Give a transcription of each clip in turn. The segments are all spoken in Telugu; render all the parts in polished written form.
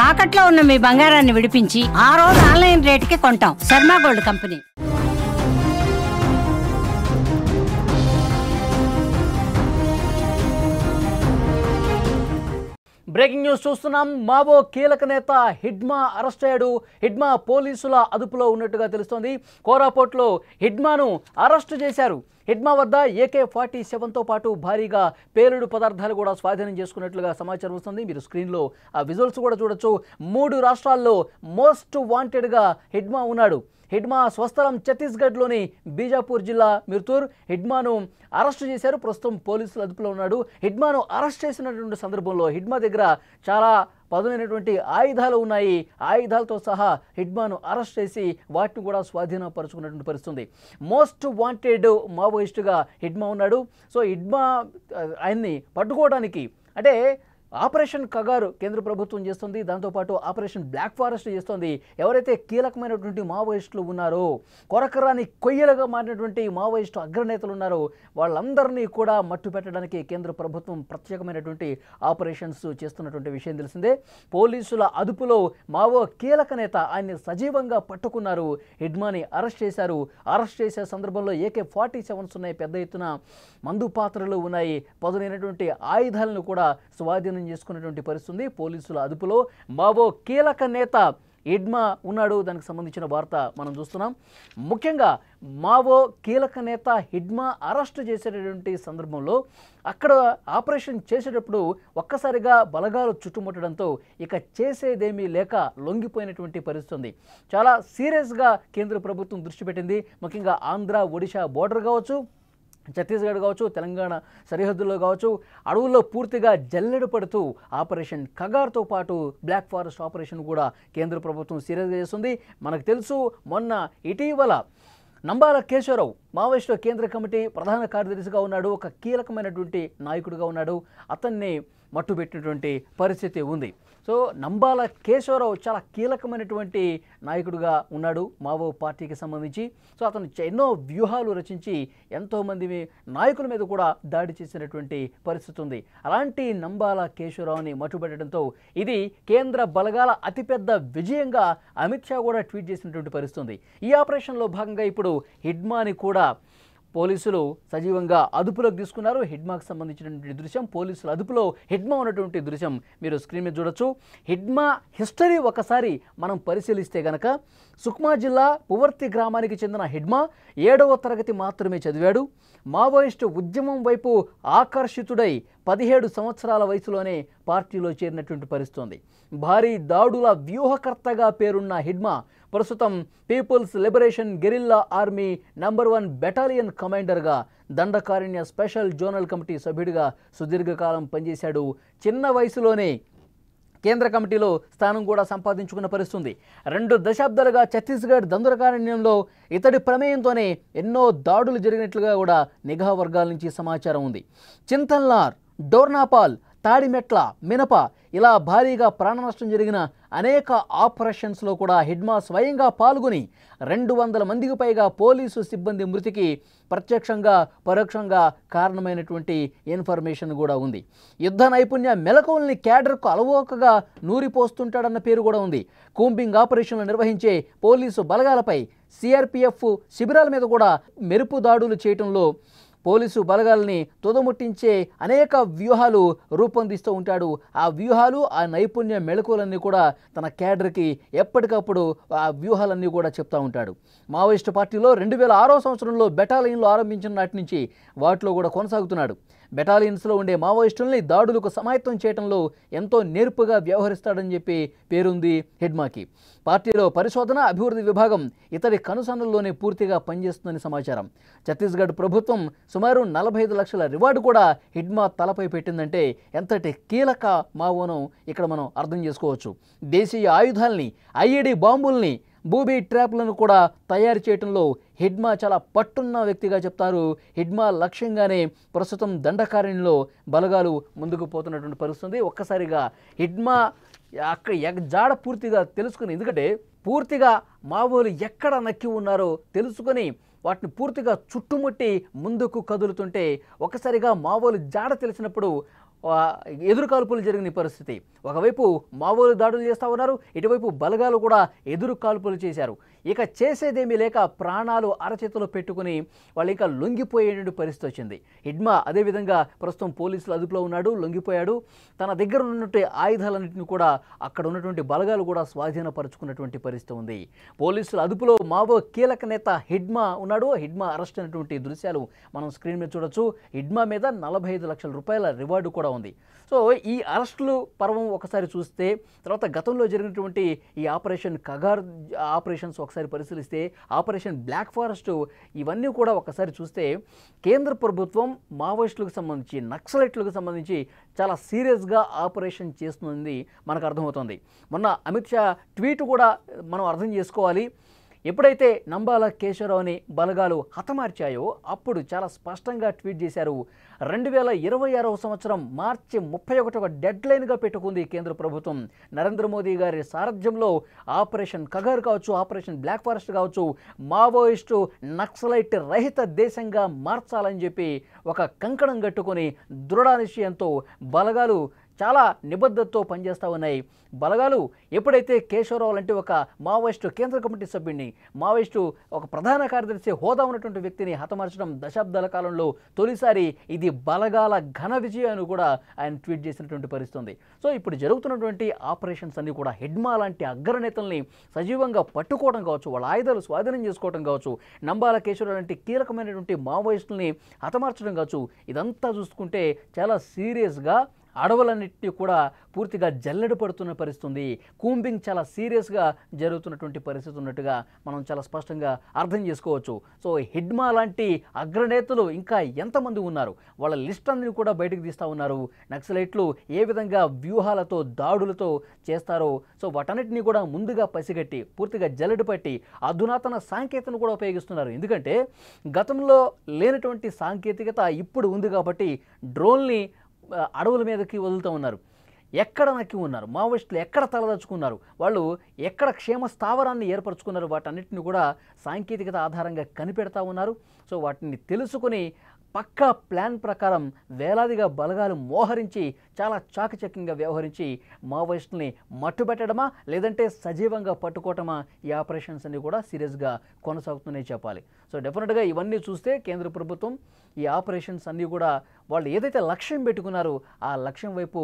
తాకట్లో ఉన్న మీ బంగారాన్ని విడిపించి ఆ రోజు ఆన్లైన్ రేటుకి కొంటాం. Sharma gold company. Breaking news చూస్తున్నాం. మావో కీలక నేత హిడ్మా అరెస్ట్ అయ్యాడు. హిడ్మా పోలీసుల అదుపులో ఉన్నట్టుగా తెలుస్తోంది. కోరాపోట్లో హిడ్మాను అరెస్టు చేశారు. హిడ్మా వద్ద AK-47తో పాటు భారీగా పేలుడు పదార్థాలు కూడా స్వాధీనం చేసుకున్నట్లుగా సమాచారం వస్తుంది. మీరు స్క్రీన్లో ఆ విజువల్స్ కూడా చూడొచ్చు. 3 రాష్ట్రాల్లో మోస్ట్ వాంటెడ్గా హిడ్మా ఉన్నాడు. హిడ్మా స్వస్థలం ఛత్తీస్గఢ్లోని బీజాపూర్ జిల్లా మిర్తూర్. హిడ్మాను అరెస్టు చేశారు. ప్రస్తుతం పోలీసుల అదుపులో ఉన్నాడు. హిడ్మాను అరెస్ట్ చేసినటువంటి సందర్భంలో హిడ్మా దగ్గర చాలా పదునైనటువంటి ఆయుధాలు ఉన్నాయి. ఆయుధాలతో సహా హిడ్మాను అరెస్ట్ చేసి వాటిని కూడా స్వాధీనపరుచుకున్నటువంటి పరిస్థితుంది. మోస్ట్ వాంటెడ్ మావోయిస్టుగా హిడ్మా ఉన్నాడు. సో హిడ్మా ఆయన్ని పట్టుకోవడానికి అంటే ఆపరేషన్ కగారు కేంద్ర ప్రభుత్వం చేస్తుంది. దాంతోపాటు ఆపరేషన్ బ్లాక్ ఫారెస్ట్ చేస్తుంది. ఎవరైతే కీలకమైనటువంటి మావోయిస్టులు ఉన్నారో, కొరకరాని కొయ్యలుగా మారినటువంటి మావోయిస్టు అగ్రనేతలు ఉన్నారో వాళ్ళందరినీ కూడా మట్టు పెట్టడానికి కేంద్ర ప్రభుత్వం ప్రత్యేకమైనటువంటి ఆపరేషన్స్ చేస్తున్నటువంటి విషయం తెలిసిందే. పోలీసుల అదుపులో మావో కీలక నేత ఆయన్ని సజీవంగా పట్టుకున్నారు. హిడ్మాని అరెస్ట్ చేశారు. అరెస్ట్ చేసే సందర్భంలో AK-47s ఉన్నాయి, పెద్ద ఎత్తున మందు పాత్రలు ఉన్నాయి, పదునైనటువంటి ఆయుధాలను కూడా స్వాధీనం చేసుకున్నటువంటి పరిస్థితి. పోలీసుల అదుపులో మావో కీలక నేత హిడ్మా ఉన్నాడు. దానికి సంబంధించిన వార్త మనం చూస్తున్నాం. ముఖ్యంగా మావో కీలక నేత హిడ్మా అరెస్టు చేసేటటువంటి సందర్భంలో అక్కడ ఆపరేషన్ చేసేటప్పుడు ఒక్కసారిగా బలగాలు చుట్టుముట్టడంతో ఇక చేసేదేమీ లేక లొంగిపోయినటువంటి పరిస్థితి. చాలా సీరియస్గా కేంద్ర ప్రభుత్వం దృష్టి పెట్టింది. ముఖ్యంగా ఆంధ్ర ఒడిశా బోర్డర్ కావచ్చు, ఛత్తీస్గఢ్ కావచ్చు, తెలంగాణ సరిహద్దుల్లో కావచ్చు, అడవుల్లో పూర్తిగా జల్లెడ పడుతూ ఆపరేషన్ కగార్తో పాటు బ్లాక్ ఫారెస్ట్ ఆపరేషన్ కూడా కేంద్ర ప్రభుత్వం సీరియస్గా చేస్తుంది. మనకు తెలుసు, మొన్న ఇటీవల నంబాల కేశవరావు మావోయిస్టు కేంద్ర కమిటీ ప్రధాన కార్యదర్శిగా ఉన్నాడు. ఒక కీలకమైనటువంటి నాయకుడిగా ఉన్నాడు. అతన్ని మట్టుబెట్టినటువంటి పరిస్థితి ఉంది. సో నంబాల కేశవరావు చాలా కీలకమైనటువంటి నాయకుడిగా ఉన్నాడు మావో పార్టీకి సంబంధించి. సో అతను ఎన్నో వ్యూహాలు రచించి ఎంతోమంది నాయకుల మీద కూడా దాడి చేసినటువంటి పరిస్థితి ఉంది. అలాంటి నంబాల కేశవరావుని మట్టుబెట్టడంతో ఇది కేంద్ర బలగాల అతిపెద్ద విజయంగా అమిత్ షా కూడా ట్వీట్ చేసినటువంటి పరిస్థితి ఉంది. ఈ ఆపరేషన్లో భాగంగా ఇప్పుడు హిడ్మాని కూడా పోలీసులు సజీవంగా అదుపులోకి తీసుకున్నారు. హిడ్మాకు సంబంధించినటువంటి దృశ్యం, పోలీసుల అదుపులో హిడ్మా ఉన్నటువంటి దృశ్యం మీరు స్క్రీన్ మీద చూడొచ్చు. హిడ్మా హిస్టరీ ఒకసారి మనం పరిశీలిస్తే గనక సుక్మా జిల్లా పువర్తి గ్రామానికి చెందిన హిడ్మా 7వ తరగతి మాత్రమే చదివాడు. మావోయిస్టు ఉద్యమం వైపు ఆకర్షితుడై 17 సంవత్సరాల వయసులోనే పార్టీలో చేరినటువంటి పరిస్థితి. భారీ దాడుల వ్యూహకర్తగా పేరున్న హిడ్మా ప్రస్తుతం people's liberation guerrilla army number 1 battalion కమాండర్గా, దండకారణ్య స్పెషల్ జోనల్ కమిటీ సభ్యుడిగా సుదీర్ఘకాలం పనిచేశాడు. చిన్న వయసులోనే కేంద్ర కమిటీలో స్థానం కూడా సంపాదించుకున్న పరిస్థితి. 2 దశాబ్దాలుగా ఛత్తీస్గఢ్ దండకారణ్యంలో ఇతడి ప్రమేయంతోనే ఎన్నో దాడులు జరిగినట్లుగా కూడా నిఘా వర్గాల నుంచి సమాచారం ఉంది. చింతల్నార్, డోర్నాపాల్, తాడిమెట్ల, మినప ఇలా భారీగా ప్రాణ నష్టం జరిగిన అనేక ఆపరేషన్స్లో కూడా హిడ్మా స్వయంగా పాల్గొని 200 మందికి పైగా పోలీసు సిబ్బంది మృతికి ప్రత్యక్షంగా పరోక్షంగా కారణమైనటువంటి ఇన్ఫర్మేషన్ కూడా ఉంది. యుద్ధ నైపుణ్య మెలకువల్ని క్యాడర్కు అలవోకగా నూరిపోస్తుంటాడన్న పేరు కూడా ఉంది. కూంబింగ్ ఆపరేషన్లు నిర్వహించే పోలీసు బలగాలపై CRPF శిబిరాల మీద కూడా మెరుపు దాడులు చేయటంలో పోలీసు బలగాల్ని తుదముట్టించే అనేక వ్యూహాలు రూపొందిస్తూ ఉంటాడు. ఆ వ్యూహాలు, ఆ నైపుణ్య మెళకువలన్నీ కూడా తన క్యాడర్కి ఎప్పటికప్పుడు ఆ వ్యూహాలన్నీ కూడా చెప్తూ ఉంటాడు. మావోయిస్టు పార్టీలో 2006వ సంవత్సరంలో బెటాలియన్లు ఆరంభించిన నాటి నుంచి వాటిలో కూడా కొనసాగుతున్నాడు. బెటాలియన్స్లో ఉండే మావోయిస్టుల్ని దాడులకు సమాయత్తం చేయడంలో ఎంతో నేర్పుగా వ్యవహరిస్తాడని చెప్పి పేరుంది హిడ్మాకి. పార్టీలో పరిశోధన అభివృద్ధి విభాగం ఇతడి కనుసన్నల్లోనే పూర్తిగా పనిచేస్తుందని సమాచారం. ఛత్తీస్గఢ్ ప్రభుత్వం సుమారు 45 లక్షల రివార్డు కూడా హిడ్మా తలపై పెట్టిందంటే ఎంతటి కీలక మావోనో ఇక్కడ మనం అర్థం చేసుకోవచ్చు. దేశీయ ఆయుధాల్ని, IED బాంబుల్ని, బూబీ ట్రాప్లను కూడా తయారు చేయడంలో హిడ్మా చాలా పట్టున్న వ్యక్తిగా చెప్తారు. హిడ్మా లక్ష్యంగానే ప్రస్తుతం దండకారణ్యంలో బలగాలు ముందుకు పోతున్నటువంటి పరిస్థితి. ఒక్కసారిగా హిడ్మా అక్కడ జాడ పూర్తిగా తెలుసుకుని, ఎందుకంటే పూర్తిగా మావోలు ఎక్కడ నక్కి ఉన్నారో తెలుసుకొని వాటిని పూర్తిగా చుట్టుముట్టి ముందుకు కదులుతుంటే ఒక్కసారిగా మావోలు జాడ తెలిసినప్పుడు ఎదురు కాల్పులు జరిగిన పరిస్థితి. ఒకవైపు మావోలు దాడులు చేస్తూ ఉన్నారు, ఇటువైపు బలగాలు కూడా ఎదురు కాల్పులు చేశారు. ఇక చేసేదేమీ లేక ప్రాణాలు అరచేతిలో పెట్టుకుని వాళ్ళు ఇంకా లొంగిపోయే పరిస్థితి వచ్చింది. హిడ్మా అదేవిధంగా ప్రస్తుతం పోలీసులు అదుపులో ఉన్నాడు, లొంగిపోయాడు. తన దగ్గర ఉన్నటువంటి ఆయుధాలన్నింటినీ కూడా అక్కడ ఉన్నటువంటి బలగాలు కూడా స్వాధీనపరుచుకున్నటువంటి పరిస్థితి ఉంది. పోలీసుల అదుపులో మావో కీలక నేత హిడ్మా ఉన్నాడు. హిడ్మా అరెస్ట్ అయినటువంటి దృశ్యాలు మనం స్క్రీన్ మీద చూడొచ్చు. హిడ్మా మీద 45 లక్షల రూపాయల రివార్డు కూడా ఉంది. సో ఈ అరెస్టులు పర్వం ఒకసారి చూస్తే, తర్వాత గతంలో జరిగినటువంటి ఈ ఆపరేషన్ కగార్ ఆపరేషన్స్ ఒకసారి పరిశీలిస్తే, ఆపరేషన్ బ్లాక్ ఫారెస్ట్, ఇవన్నీ కూడా ఒకసారి చూస్తే కేంద్ర ప్రభుత్వం మావోయిస్టులకు సంబంధించి, నక్సలైట్లకు సంబంధించి చాలా సీరియస్గా ఆపరేషన్ చేస్తుంది మనకు అర్థమవుతుంది. మొన్న అమిత్ షా ట్వీట్ కూడా మనం అర్థం చేసుకోవాలి. ఎప్పుడైతే నంబాల కేశవరావుని బలగాలు హతమార్చాయో అప్పుడు చాలా స్పష్టంగా ట్వీట్ చేశారు. 2026వ సంవత్సరం మార్చి 31వ డెడ్ లైన్గా పెట్టుకుంది కేంద్ర ప్రభుత్వం. నరేంద్ర మోదీ గారి సారథ్యంలో ఆపరేషన్ కగార్ కావచ్చు, ఆపరేషన్ బ్లాక్ ఫారెస్ట్ కావచ్చు, మావోయిస్టు నక్సలైట్ రహిత దేశంగా మార్చాలని చెప్పి ఒక కంకణం కట్టుకొని దృఢ నిశ్చయంతో బలగాలు చాలా నిబద్ధతతో పనిచేస్తూ ఉన్నాయి. బలగాలు ఎప్పుడైతే కేశవరావు అంటే ఒక మావోయిస్టు కేంద్ర కమిటీ సభ్యుడిని, మావోయిస్టు ఒక ప్రధాన కార్యదర్శి హోదా ఉన్నటువంటి వ్యక్తిని హతమార్చడం దశాబ్దాల కాలంలో తొలిసారి, ఇది బలగాల ఘన విజయాన్ని కూడా ఆయన ట్వీట్ చేసినటువంటి పరిస్థితి ఉంది. సో ఇప్పుడు జరుగుతున్నటువంటి ఆపరేషన్స్ అన్నీ కూడా హిడ్మా లాంటి అగ్రనేతల్ని సజీవంగా పట్టుకోవడం కావచ్చు, వాళ్ళ ఆయుధాలు స్వాధీనం చేసుకోవడం కావచ్చు, నంబాల కేశవరావు లాంటి కీలకమైనటువంటి మావోయిస్టుల్ని హతమార్చడం కావచ్చు, ఇదంతా చూసుకుంటే చాలా సీరియస్గా అడవులన్నింటినీ కూడా పూర్తిగా జల్లెడ పడుతున్న పరిస్థితి. కూంబింగ్ చాలా సీరియస్గా జరుగుతున్నటువంటి పరిస్థితి ఉన్నట్టుగా మనం చాలా స్పష్టంగా అర్థం చేసుకోవచ్చు. సో హిడ్మా లాంటి అగ్రనేతలు ఇంకా ఎంతమంది ఉన్నారు, వాళ్ళ లిస్ట్ అందరినీ కూడా బయటకు తీస్తూ ఉన్నారు. నక్సలైట్లు ఏ విధంగా వ్యూహాలతో దాడులతో చేస్తారో, సో వాటన్నిటినీ కూడా ముందుగా పసిగట్టి పూర్తిగా జల్లెడ పట్టి అధునాతన సాంకేతికను కూడా ఉపయోగిస్తున్నారు. ఎందుకంటే గతంలో లేనటువంటి సాంకేతికత ఇప్పుడు ఉంది కాబట్టి డ్రోన్ని అడవుల మీదకి వదులుతూ ఉన్నారు. ఎక్కడ నక్కి ఉన్నారు మావోయిస్టులు, ఎక్కడ తలదచ్చుకున్నారు, వాళ్ళు ఎక్కడ క్షేమ స్థావరాన్ని ఏర్పరచుకున్నారు, వాటన్నిటిని కూడా సాంకేతికత ఆధారంగా కనిపెడతా ఉన్నారు. సో వాటిని తెలుసుకుని పక్కా ప్లాన్ ప్రకారం వేలాదిగా బలగాలు మోహరించి చాలా చాకచక్యంగా వ్యవహరించి మావోయిస్టుల్ని మట్టుబెట్టడమా లేదంటే సజీవంగా పట్టుకోవటమా, ఈ ఆపరేషన్స్ అన్నీ కూడా సీరియస్గా కొనసాగుతున్నాయి చెప్పాలి. సో డెఫినెట్గా ఇవన్నీ చూస్తే కేంద్ర ప్రభుత్వం ఈ ఆపరేషన్స్ అన్నీ కూడా వాళ్ళు ఏదైతే లక్ష్యం పెట్టుకున్నారో ఆ లక్ష్యం వైపు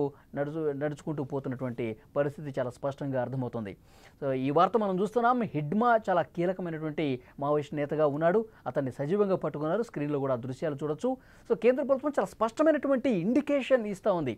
నడుచుకుంటూ పోతున్నటువంటి పరిస్థితి చాలా స్పష్టంగా అర్థమవుతుంది. సో ఈ వార్త మనం చూస్తున్నాం. హిడ్మా చాలా కీలకమైనటువంటి మావోయిస్ట్ నేతగా ఉన్నాడు, అతన్ని సజీవంగా పట్టుకున్నారు. స్క్రీన్లో కూడా దృశ్యాలు చూడొచ్చు. సో కేంద్ర ప్రభుత్వం చాలా స్పష్టమైనటువంటి ఇండికేషన్ ఇస్తూ ఉంది.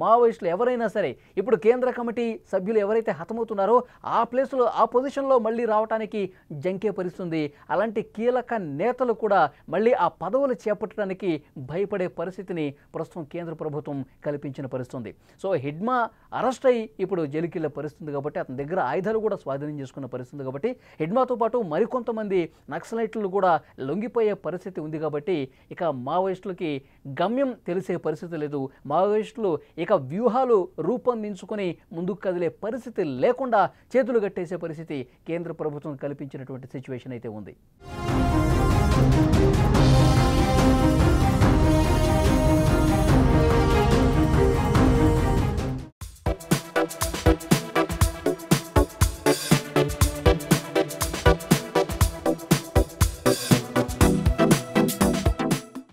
మావోయిస్టులు ఎవరైనా సరే ఇప్పుడు కేంద్ర కమిటీ సభ్యులు ఎవరైతే హతమవుతున్నారో ఆ ప్లేస్లో, ఆ పొజిషన్లో మళ్ళీ రావడానికి జంకే పరిస్థితుంది. అలాంటి కీలక నేతలు కూడా మళ్ళీ ఆ పదవులు చేపట్టడానికి భయపడే పరిస్థితిని ప్రస్తుతం కేంద్ర ప్రభుత్వం కల్పించిన పరిస్థితుంది. సో హిడ్మా అరెస్ట్ అయ్యి ఇప్పుడు జైలుకెళ్లే పరిస్థితి కాబట్టి, అతని దగ్గర ఆయుధాలు కూడా స్వాధీనం చేసుకున్న పరిస్థితి కాబట్టి, హిడ్మాతో పాటు మరికొంతమంది నక్సలైట్లు కూడా లొంగిపోయే పరిస్థితి ఉంది కాబట్టి ఇక మావోయిస్టులకి గమ్యం తెలిసే పరిస్థితి లేదు. మావోయిస్టులు ఇక వ్యూహాలు రూపొందించుకొని ముందుకు కదిలే పరిస్థితి లేకుండా చేతులు కట్టేసే పరిస్థితి కేంద్ర ప్రభుత్వం కల్పించినటువంటి సిచ్యువేషన్ అయితే ఉంది.